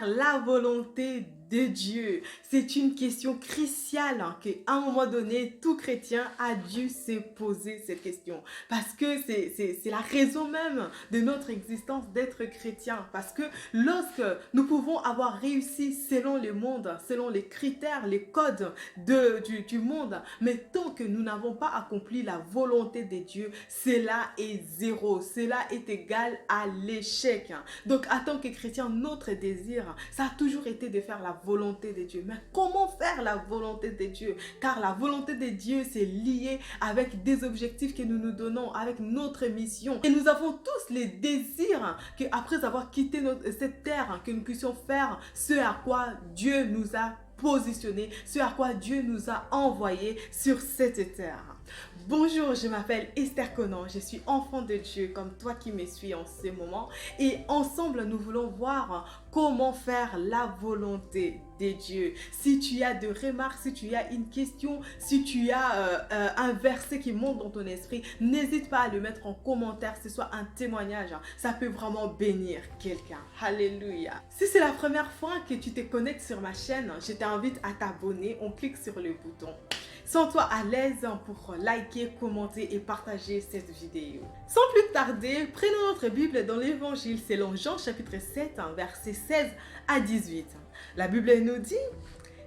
faire la volonté de Dieu? C'est une question cruciale qu'à un moment donné, tout chrétien a dû se poser cette question. Parce que c'est la raison même de notre existence d'être chrétien. Parce que lorsque nous pouvons avoir réussi selon le monde, selon les critères, les codes du monde, mais tant que nous n'avons pas accompli la volonté de Dieu, cela est zéro. Cela est égal à l'échec. Donc, en tant que chrétien, notre désir, ça a toujours été de faire la volonté de Dieu. Mais comment faire la volonté de Dieu? Car la volonté de Dieu, c'est lié avec des objectifs que nous nous donnons, avec notre mission. Et nous avons tous les désirs qu'après avoir quitté cette terre, que nous puissions faire ce à quoi Dieu nous a positionné, ce à quoi Dieu nous a envoyé sur cette terre. Bonjour, je m'appelle Esther Conan, je suis enfant de Dieu comme toi qui me suis en ce moment et ensemble nous voulons voir comment faire la volonté de Dieu. Si tu as des remarques, si tu as une question, si tu as un verset qui monte dans ton esprit, n'hésite pas à le mettre en commentaire, que ce soit un témoignage, ça peut vraiment bénir quelqu'un. Alléluia. Si c'est la première fois que tu te connectes sur ma chaîne, je t'invite à t'abonner, on clique sur le bouton. Sens-toi à l'aise pour liker, commenter et partager cette vidéo. Sans plus tarder, prenons notre Bible dans l'Évangile selon Jean chapitre 7, versets 16 à 18. La Bible nous dit: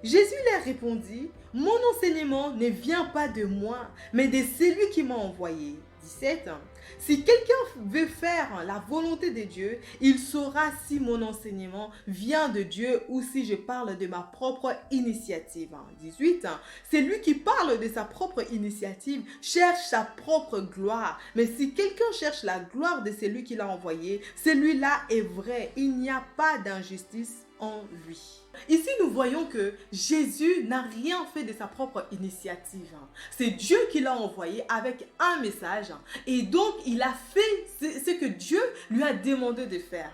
Jésus leur répondit: Mon enseignement ne vient pas de moi, mais de celui qui m'a envoyé. 17. Si quelqu'un veut faire la volonté de Dieu, il saura si mon enseignement vient de Dieu ou si je parle de ma propre initiative. 18. Celui qui parle de sa propre initiative cherche sa propre gloire. Mais si quelqu'un cherche la gloire de celui qui l'a envoyé, celui-là est vrai. Il n'y a pas d'injustice en lui. Ici, nous voyons que Jésus n'a rien fait de sa propre initiative. C'est Dieu qui l'a envoyé avec un message et donc il a fait ce que Dieu lui a demandé de faire.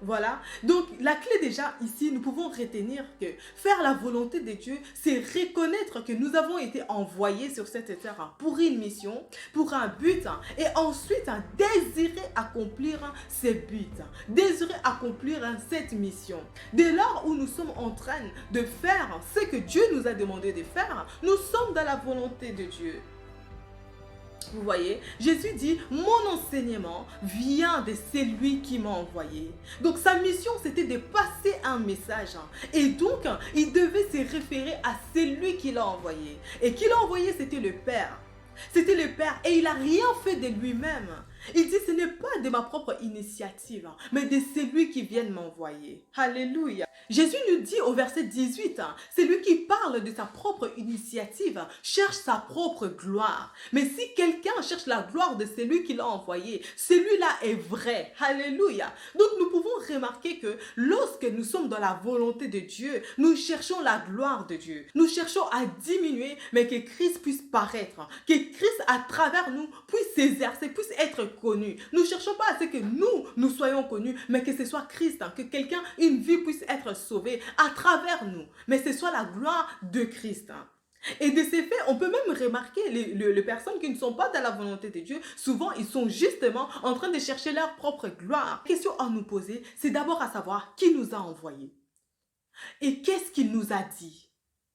Voilà, donc la clé déjà ici, nous pouvons retenir que faire la volonté de Dieu, c'est reconnaître que nous avons été envoyés sur cette terre pour une mission, pour un but, et ensuite désirer accomplir ces buts, désirer accomplir cette mission. Dès lors où nous sommes en train de faire ce que Dieu nous a demandé de faire, nous sommes dans la volonté de Dieu. Vous voyez, Jésus dit, mon enseignement vient de celui qui m'a envoyé. Donc sa mission, c'était de passer un message. Et donc, il devait se référer à celui qui l'a envoyé. Et qui l'a envoyé, c'était le Père. C'était le Père et il n'a rien fait de lui-même. Il dit, ce n'est pas de ma propre initiative, mais de celui qui vient m'envoyer. Alléluia. Jésus nous dit au verset 18, celui qui parle de sa propre initiative cherche sa propre gloire. Mais si quelqu'un cherche la gloire de celui qui l'a envoyé, celui-là est vrai. Alléluia. Donc nous pouvons remarquer que lorsque nous sommes dans la volonté de Dieu, nous cherchons la gloire de Dieu. Nous cherchons à diminuer, mais que Christ puisse paraître. Que Christ à travers nous puisse s'exercer, puisse être connu. Nous ne cherchons pas à ce que nous soyons connus, mais que ce soit Christ, que quelqu'un, une vie puisse être sauvée à travers nous. Mais ce soit la gloire de Christ. Et de ces faits, on peut même remarquer les personnes qui ne sont pas dans la volonté de Dieu. Souvent, ils sont justement en train de chercher leur propre gloire. La question à nous poser, c'est d'abord à savoir qui nous a envoyés. Et qu'est-ce qu'il nous a dit?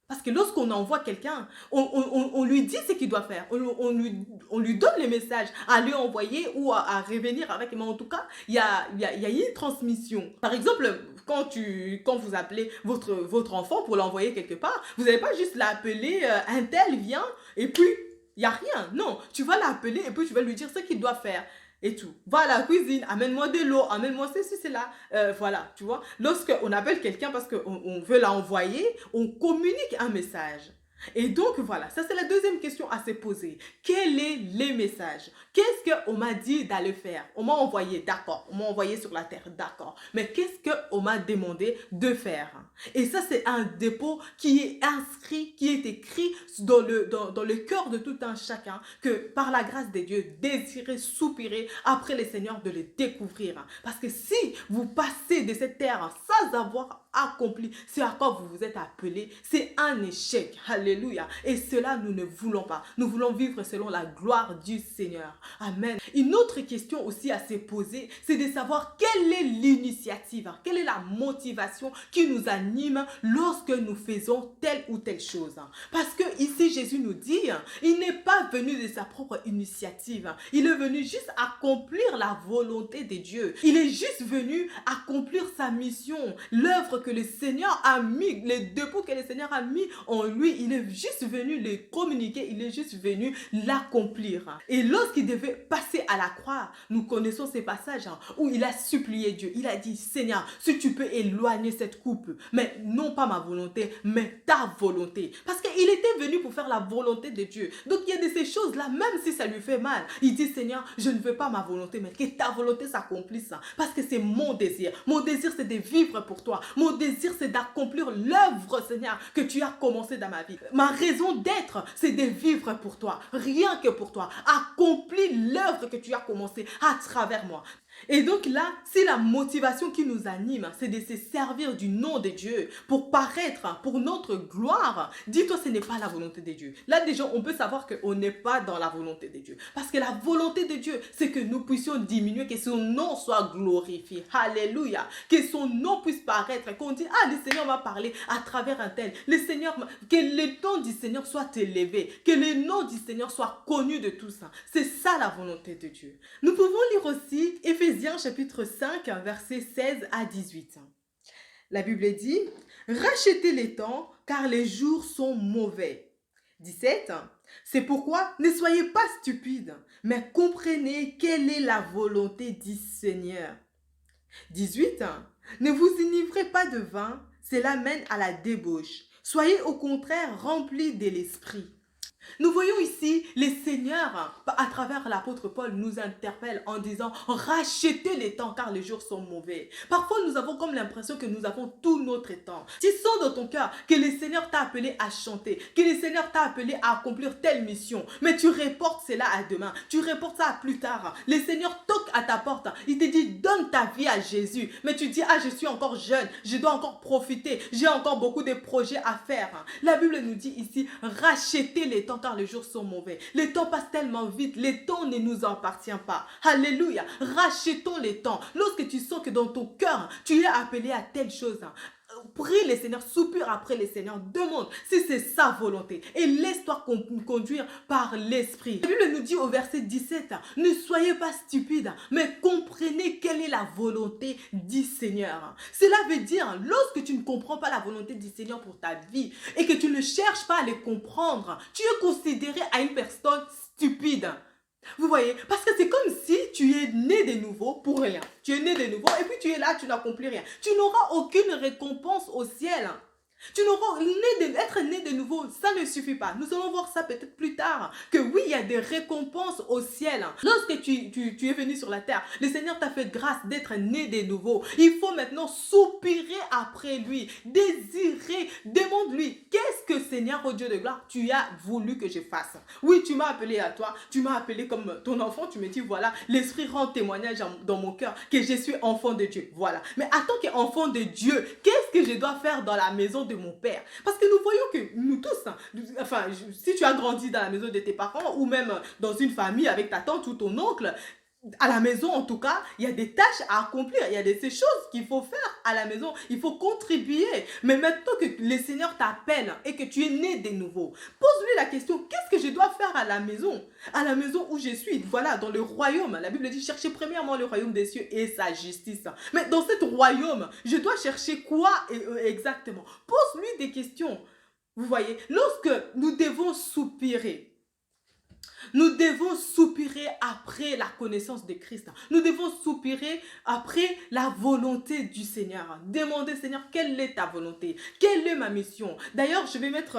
Parce que lorsqu'on envoie quelqu'un, on lui dit ce qu'il doit faire. On lui donne les messages à lui envoyer ou à revenir avec. Mais en tout cas, il y a une transmission. Par exemple, quand vous appelez votre enfant pour l'envoyer quelque part, vous n'allez pas juste l'appeler, un tel vient, et puis il n'y a rien. Non, tu vas l'appeler et puis tu vas lui dire ce qu'il doit faire. Et tout. Va à la cuisine, amène-moi de l'eau, amène-moi ceci, cela. Voilà, tu vois. Lorsqu'on appelle quelqu'un parce qu'on veut l'envoyer, on communique un message. Et donc, voilà, ça c'est la deuxième question à se poser. Quel est le message? Qu'est-ce qu'on m'a dit d'aller faire? On m'a envoyé, d'accord. On m'a envoyé sur la terre, d'accord. Mais qu'est-ce qu'on m'a demandé de faire? Et ça, c'est un dépôt qui est inscrit, qui est écrit dans le cœur de tout un chacun, que par la grâce de Dieu, désirez, soupirer après le Seigneur de le découvrir. Parce que si vous passez de cette terre pas avoir accompli ce à quoi vous vous êtes appelé, c'est un échec. Alléluia. Et cela, nous ne voulons pas. Nous voulons vivre selon la gloire du Seigneur. Amen. Une autre question aussi à se poser, c'est de savoir quelle est l'initiative, quelle est la motivation qui nous anime lorsque nous faisons telle ou telle chose. Parce que ici, Jésus nous dit, il n'est pas venu de sa propre initiative. Il est venu juste accomplir la volonté de Dieu. Il est juste venu accomplir sa mission, l'œuvre que le Seigneur a mis, les dépôts que le Seigneur a mis en lui. Il est juste venu les communiquer, il est juste venu l'accomplir. Et lorsqu'il devait passer à la croix, nous connaissons ces passages où il a supplié Dieu. Il a dit, Seigneur, si tu peux éloigner cette coupe, mais non pas ma volonté, mais ta volonté. Parce qu'il était venu pour faire la volonté de Dieu. Donc il y a de ces choses-là, même si ça lui fait mal, il dit, Seigneur, je ne veux pas ma volonté, mais que ta volonté s'accomplisse. Parce que c'est mon désir. Mon désir, c'est de vivre pour toi. Mon désir, c'est d'accomplir l'œuvre, Seigneur, que tu as commencé dans ma vie. Ma raison d'être, c'est de vivre pour toi. Rien que pour toi. Accomplis l'œuvre que tu as commencé à travers moi. Et donc là, si la motivation qui nous anime, c'est de se servir du nom de Dieu pour paraître, pour notre gloire, dis-toi, ce n'est pas la volonté de Dieu. Là déjà, on peut savoir qu'on n'est pas dans la volonté de Dieu. Parce que la volonté de Dieu, c'est que nous puissions diminuer, que son nom soit glorifié. Alléluia. Que son nom puisse paraître, qu'on dise, ah, le Seigneur m'a parlé à travers un tel. Le Seigneur, que le nom du Seigneur soit élevé, que le nom du Seigneur soit connu de tous. C'est ça la volonté de Dieu. Nous pouvons lire aussi Éphésiens chapitre 5, versets 16 à 18. La Bible dit, « Rachetez les temps, car les jours sont mauvais. » 17. C'est pourquoi ne soyez pas stupides, mais comprenez quelle est la volonté du Seigneur. 18. Ne vous enivrez pas de vin, cela mène à la débauche. Soyez au contraire remplis de l'esprit. Nous voyons ici, les seigneurs, à travers l'apôtre Paul, nous interpellent en disant « Rachetez les temps car les jours sont mauvais ». Parfois, nous avons comme l'impression que nous avons tout notre temps. Tu sens dans ton cœur que le Seigneur t'a appelé à chanter, que le Seigneur t'a appelé à accomplir telle mission. Mais tu reportes cela à demain, tu reportes ça à plus tard. Le Seigneur toque à ta porte, il te dit « Donne ta vie à Jésus ». Mais tu dis « Ah, je suis encore jeune, je dois encore profiter, j'ai encore beaucoup de projets à faire ». La Bible nous dit ici « Rachetez les temps car les jours sont mauvais. Les temps passent tellement vite. Les temps ne nous appartient pas. Alléluia. Rachetons les temps. Lorsque tu sens que dans ton cœur, tu es appelé à telle chose, prie le Seigneur, soupire après le Seigneur, demande si c'est sa volonté et laisse-toi conduire par l'Esprit. La Bible nous dit au verset 17, ne soyez pas stupides, mais comprenez quelle est la volonté du Seigneur. Cela veut dire, lorsque tu ne comprends pas la volonté du Seigneur pour ta vie et que tu ne cherches pas à les comprendre, tu es considéré à une personne stupide. Vous voyez, parce que c'est comme si tu es né de nouveau pour rien. Tu es né de nouveau et puis tu es là, tu n'accomplis rien. Tu n'auras aucune récompense au ciel. Tu n'auras être né de nouveau, ça ne suffit pas. Nous allons voir ça peut-être plus tard. Que oui, il y a des récompenses au ciel. Lorsque tu es venu sur la terre, le Seigneur t'a fait grâce d'être né de nouveau. Il faut maintenant soupirer après lui, désirer, demande-lui, qu'est-ce que Seigneur, oh Dieu de gloire, tu as voulu que je fasse? Oui, tu m'as appelé à toi, tu m'as appelé comme ton enfant, tu me dis, voilà, l'Esprit rend témoignage dans mon cœur que je suis enfant de Dieu. Voilà. Mais en tant qu'enfant de Dieu, qu'est-ce que je dois faire dans la maison de mon père? Parce que nous voyons que nous tous, enfin, si tu as grandi dans la maison de tes parents ou même dans une famille avec ta tante ou ton oncle, à la maison, en tout cas, il y a des tâches à accomplir. Il y a ces choses qu'il faut faire à la maison. Il faut contribuer. Mais maintenant que le Seigneur t'appelle et que tu es né de nouveau, pose-lui la question, qu'est-ce que je dois faire à la maison? À la maison où je suis, voilà, dans le royaume. La Bible dit, cherchez premièrement le royaume des cieux et sa justice. Mais dans ce royaume, je dois chercher quoi exactement? Pose-lui des questions. Vous voyez, lorsque nous devons soupirer, nous devons soupirer après la connaissance de Christ. Nous devons soupirer après la volonté du Seigneur. Demander, Seigneur, quelle est ta volonté? Quelle est ma mission? D'ailleurs, je vais mettre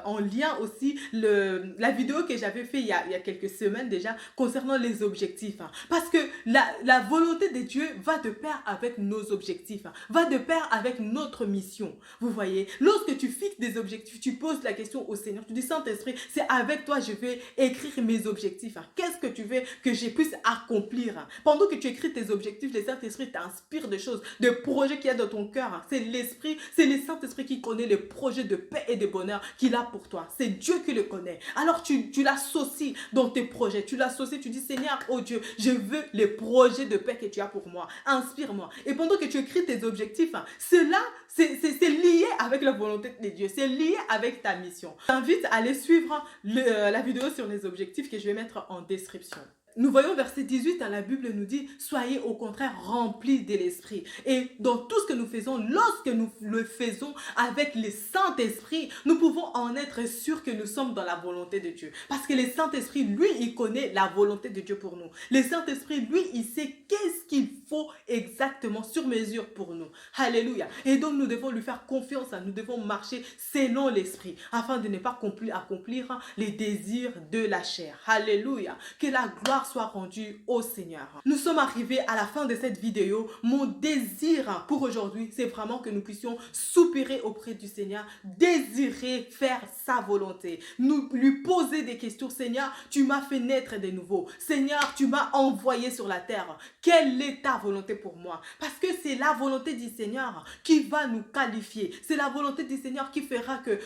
en lien aussi la vidéo que j'avais fait il y a quelques semaines déjà concernant les objectifs. Parce que la volonté de Dieu va de pair avec nos objectifs, va de pair avec notre mission. Vous voyez, lorsque tu fixes des objectifs, tu poses la question au Seigneur, tu dis, Saint-Esprit, c'est avec toi je vais écrire d'écrire mes objectifs. Qu'est-ce que tu veux que je puisse accomplir? Pendant que tu écris tes objectifs, le Saint-Esprit t'inspire des choses, des projets qu'il y a dans ton cœur. C'est l'Esprit, c'est le Saint-Esprit qui connaît les projets de paix et de bonheur qu'il a pour toi. C'est Dieu qui le connaît. Alors tu l'associes dans tes projets. Tu l'associes, tu dis Seigneur, oh Dieu, je veux les projets de paix que tu as pour moi. Inspire-moi. Et pendant que tu écris tes objectifs, cela, c'est lié avec la volonté de Dieu. C'est lié avec ta mission. Je t'invite à aller suivre la vidéo sur les objectifs que je vais mettre en description. Nous voyons verset 18, la Bible nous dit « Soyez au contraire remplis de l'Esprit ». Et dans tout ce que nous faisons, lorsque nous le faisons avec le Saint-Esprit, nous pouvons en être sûrs que nous sommes dans la volonté de Dieu. Parce que le Saint-Esprit, lui, il connaît la volonté de Dieu pour nous. Le Saint-Esprit, lui, il sait qu'est-ce qu'il faut exactement sur mesure pour nous. Alléluia. Et donc, nous devons lui faire confiance, nous devons marcher selon l'Esprit, afin de ne pas accomplir les désirs de la chair. Alléluia. Que la gloire soit rendue au Seigneur. Nous sommes arrivés à la fin de cette vidéo. Mon désir pour aujourd'hui, c'est vraiment que nous puissions soupirer auprès du Seigneur, désirer faire sa volonté, nous lui poser des questions. Seigneur, tu m'as fait naître de nouveau. Seigneur, tu m'as envoyé sur la terre. Quelle est ta volonté pour moi? Parce que c'est la volonté du Seigneur qui va nous qualifier. C'est la volonté du Seigneur qui fera que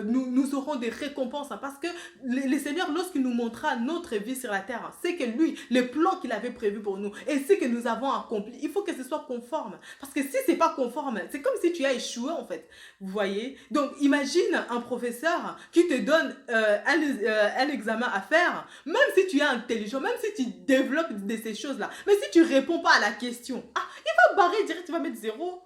nous aurons des récompenses. Parce que le Seigneur, lorsqu'il nous montrera notre vie sur la terre, c'est que lui, le plan qu'il avait prévu pour nous et ce que nous avons accompli, il faut que ce soit conforme. Parce que si c'est pas conforme, c'est comme si tu as échoué en fait. Vous voyez? Donc imagine un professeur qui te donne un examen à faire, même si tu es intelligent, même si tu développes de ces choses-là, mais si tu réponds pas à la question, il va barrer direct, tu vas mettre 0.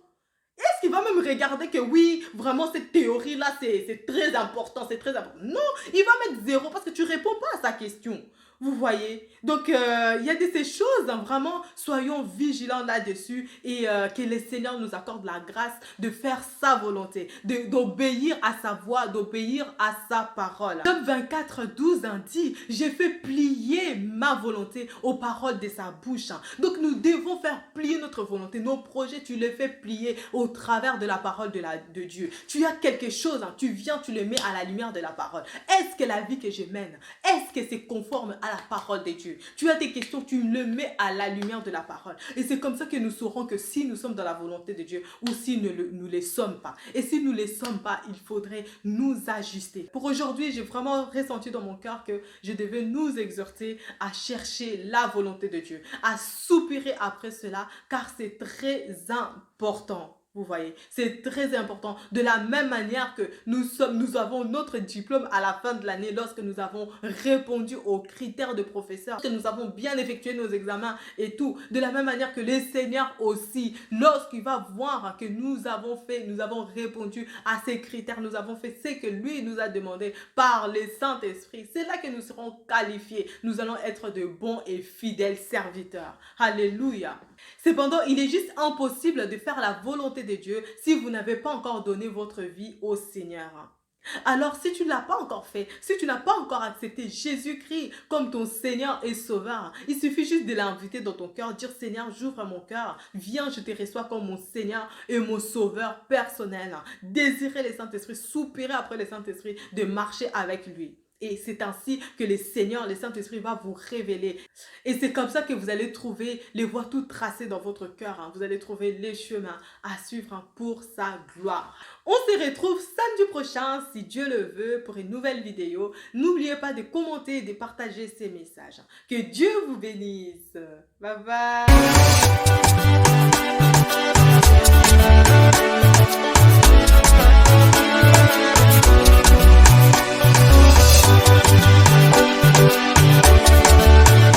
Est-ce qu'il va même regarder que oui, vraiment cette théorie-là, c'est très important, c'est très important. Non, il va mettre 0 parce que tu réponds pas à sa question. Vous voyez? Donc, il y a de ces choses, vraiment, soyons vigilants là-dessus et que le Seigneur nous accorde la grâce de faire sa volonté, d'obéir à sa voix, d'obéir à sa parole. Job 24:12 dit, j'ai fait plier ma volonté aux paroles de sa bouche. Donc, nous devons faire plier notre volonté. Nos projets, tu les fais plier au travers de la parole de Dieu. Tu as quelque chose, tu viens, tu le mets à la lumière de la parole. Est-ce que la vie que je mène, est-ce que c'est conforme à la parole de Dieu? Tu as des questions, tu le mets à la lumière de la parole. Et c'est comme ça que nous saurons que si nous sommes dans la volonté de Dieu ou si nous ne le sommes pas. Et si nous ne le sommes pas, il faudrait nous ajuster. Pour aujourd'hui, j'ai vraiment ressenti dans mon cœur que je devais nous exhorter à chercher la volonté de Dieu, à soupirer après cela, car c'est très important. Vous voyez, c'est très important. De la même manière que nous avons notre diplôme à la fin de l'année lorsque nous avons répondu aux critères de professeur, que nous avons bien effectué nos examens et tout. De la même manière que le Seigneur aussi, lorsqu'il va voir que nous avons répondu à ces critères, nous avons fait ce que lui nous a demandé par le Saint-Esprit. C'est là que nous serons qualifiés. Nous allons être de bons et fidèles serviteurs. Alléluia. Cependant, il est juste impossible de faire la volonté de Dieu si vous n'avez pas encore donné votre vie au Seigneur. Alors, si tu ne l'as pas encore fait, si tu n'as pas encore accepté Jésus-Christ comme ton Seigneur et Sauveur, il suffit juste de l'inviter dans ton cœur, dire Seigneur, j'ouvre mon cœur, viens, je te reçois comme mon Seigneur et mon Sauveur personnel. Désirer le Saint-Esprit, soupirer après le Saint-Esprit, de marcher avec lui. Et c'est ainsi que le Seigneur, le Saint-Esprit va vous révéler. Et c'est comme ça que vous allez trouver les voies toutes tracées dans votre cœur. Vous allez trouver les chemins à suivre pour sa gloire. On se retrouve samedi prochain, si Dieu le veut, pour une nouvelle vidéo. N'oubliez pas de commenter et de partager ces messages. Que Dieu vous bénisse. Bye bye.